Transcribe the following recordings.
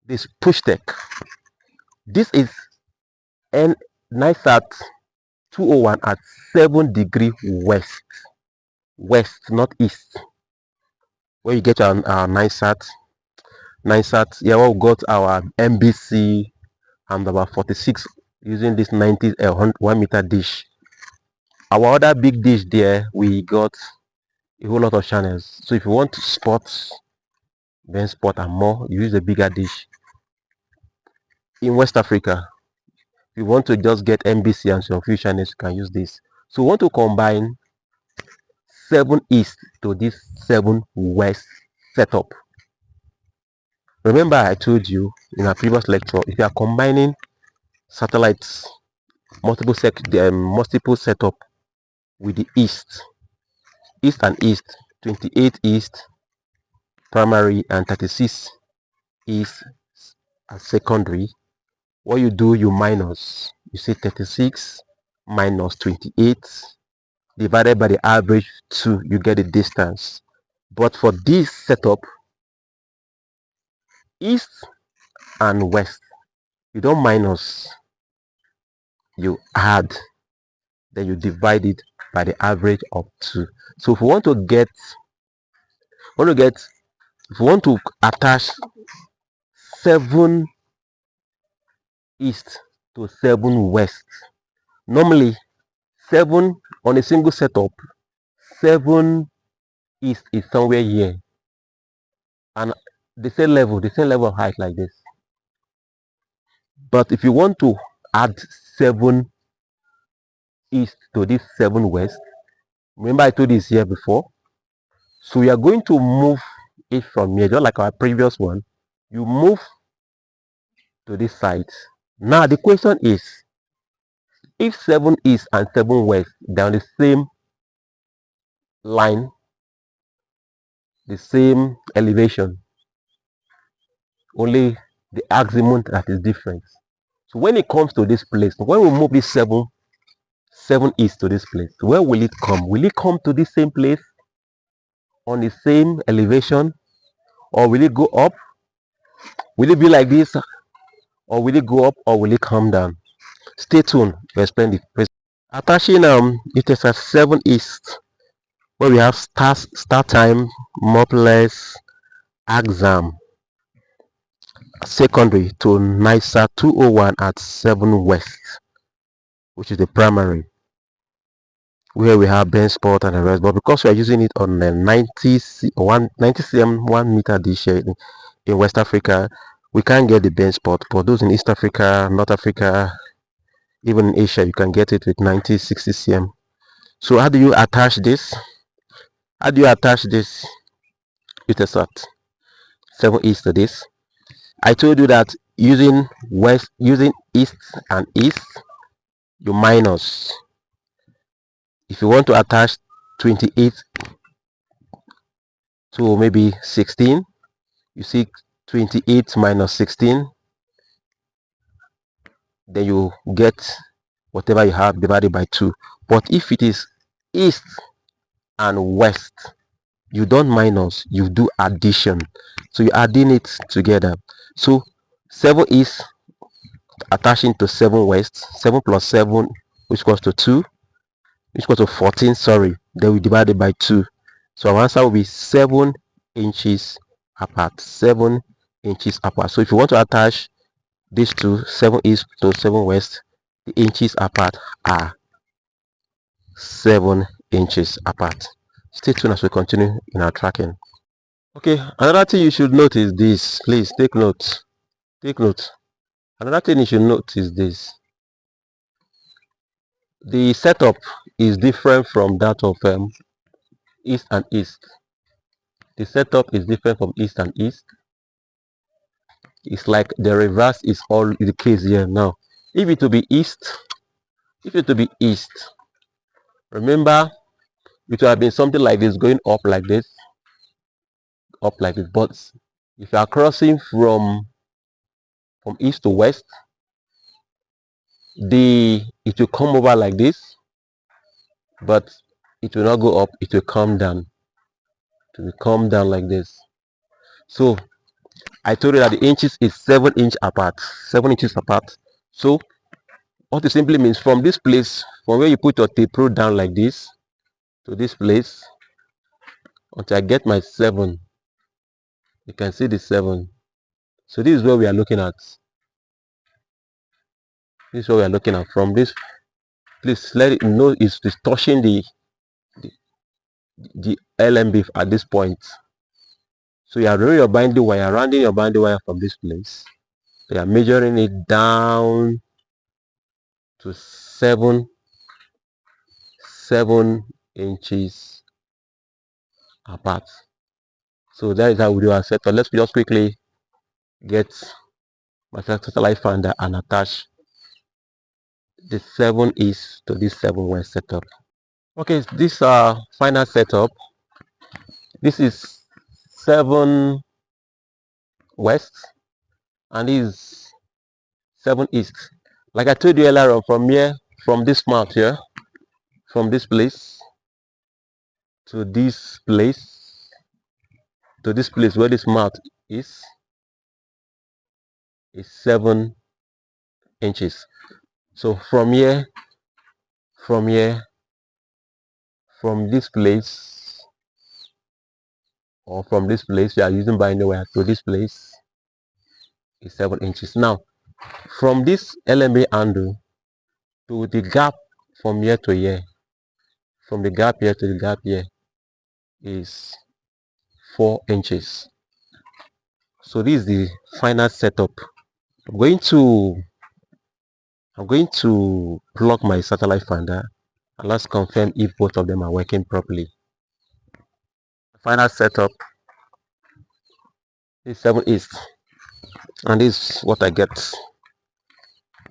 this push tech. This is N Nilesat 201 at 7 degrees west, not east. Where you get our Nilesat, yeah, we got our MBC and about 46 using this 90 1 meter dish. Our other big dish there, we got a whole lot of channels. So if you want to spot, then spot and more, you use a bigger dish. In West Africa, if you want to just get MBC and some few channels, you can use this. So we want to combine 7 east to this 7 west setup. Remember I told you in our previous lecture, if you are combining satellites, multiple setup with the east and east, 28 east primary and 36 east as secondary, what you do, you minus, you say 36 minus 28 divided by the average 2, you get the distance. But for this setup, east and west, you don't minus, you add, then you divide it by the average of 2. So if we want to attach 7 east to 7 west, normally 7 on a single setup, 7 east is somewhere here, and the same level of height like this. But if you want to add 7 east to this 7 west, remember I told this here before, so we are going to move it from here, just like our previous one. You move to this side. Now the question is, if 7 east and 7 west, they're on the same line, the same elevation, only the azimuth that is different. So when it comes to this place, when we move this 7 east to this place, where will it come? Will it come to this same place on the same elevation, or will it go up? Will it be like this, or will it go up, or will it come down? Stay tuned to explain the attaching Eutelsat 7 east, where we have start time, Mopless, exam secondary to Nilesat 201 at 7 west, which is the primary, where we have bench spot and the rest. But because we are using it on the 90 cm 1 meter dish in West Africa, we can't get the bench spot. For those in East Africa, North Africa, even in Asia, you can get it with 60 cm. So how do you attach this? How do you attach this Eutelsat 7 east to this? I told you that using east and east, you minus. If you want to attach 28 to maybe 16, you see 28 minus 16, then you get whatever you have divided by 2. But if it is east and west, you don't minus, you do addition. So you're adding it together. So 7 east attaching to 7 west, 7 plus 7, which equals to 2, which equals to 14, sorry, then we divide it by 2. So our answer will be 7 inches apart, 7 inches apart. So if you want to attach these two, 7 east to 7 west, the inches apart are 7 inches apart. Stay tuned as we continue in our tracking. Okay, another thing you should note is this. Please take note. Take note. Another thing you should note is this. The setup is different from that of east and east. The setup is different from east and east. It's like the reverse is all the case here now. If it to be east, remember it would have been something like this, going up like this. But if you are crossing from east to west, it will come over like this, but it will not go up, it will come down. It will come down like this. So I told you that the inches is 7 inch apart, 7 inches apart. So what it simply means, from this place, from where you put your tape rule down like this to this place, until I get my 7, you can see the 7. So this is where we are looking at. This is what we are looking at. From this, please let it know it's touching the LMB at this point. So you are running your binding wire, rounding your binding wire from this place. So you are measuring it down to 7 inches apart. So that is how we do our setup. Let's just quickly get my satellite finder and attach the 7 east to this 7 west setup. Okay, this final setup. This is 7 west and this is 7 east. Like I told you earlier on, from here, from this mount here, from this place to this place, where this mount is 7 inches. So from here, from this place, or from this place, you are using binding wire to this place is 7 inches. Now, from this LMA handle to the gap from here to here, from the gap here to the gap here is 4 inches. So this is the final setup. I'm going to plug my satellite finder and let's confirm if both of them are working properly. Final setup is 7 east, and this is what I get. This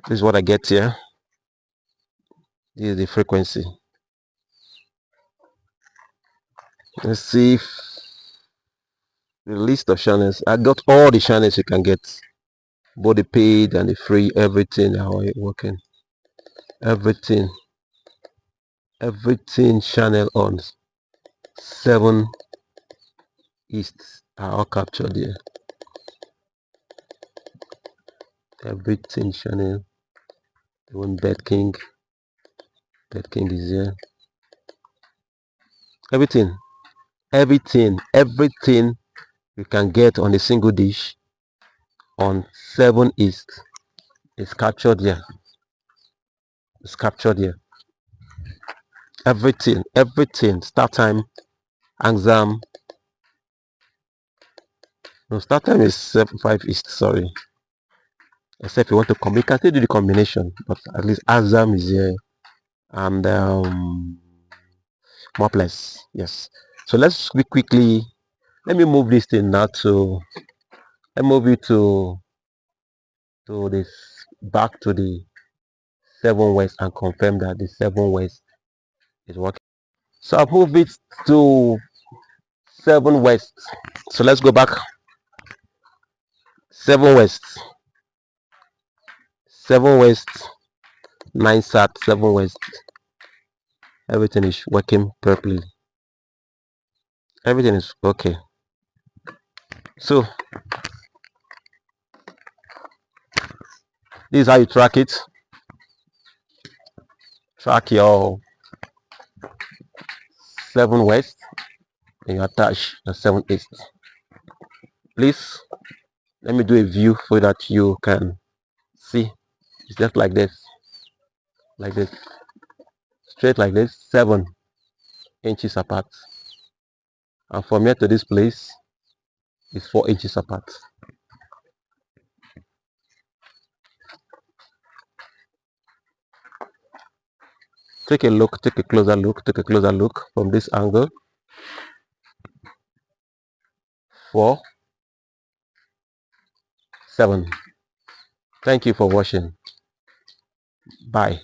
is what I get here. This is the frequency. Let's see if the list of channels. I got all the channels you can get, both the paid and the free, everything. How it working? Everything channel on 7 east are all captured here. Everything channel. The one Bed King is here. Everything you can get on a single dish on 7 east is captured here. It's captured here. Everything. Start time, exam. No, start time is 5 east. Sorry. Except you want to combine, you can still do the combination, but at least exam is here, and more place. Yes. So let's quickly. Let me move this thing now to. Let me move it to this, back to the 7 west, and confirm that the 7 west is working. So I'll move it to 7 west. So let's go back. 7 west. 7 west. Nilesat 7 west. Everything is working properly. Everything is okay. So this is how you track it. Track your 7 west and you attach the 7 east. Please let me do a view so that you can see. It's just like this, straight like this, 7 inches apart, and from here to this place is 4 inches apart. Take a look, take a closer look from this angle. 4, 7. Thank you for watching. Bye.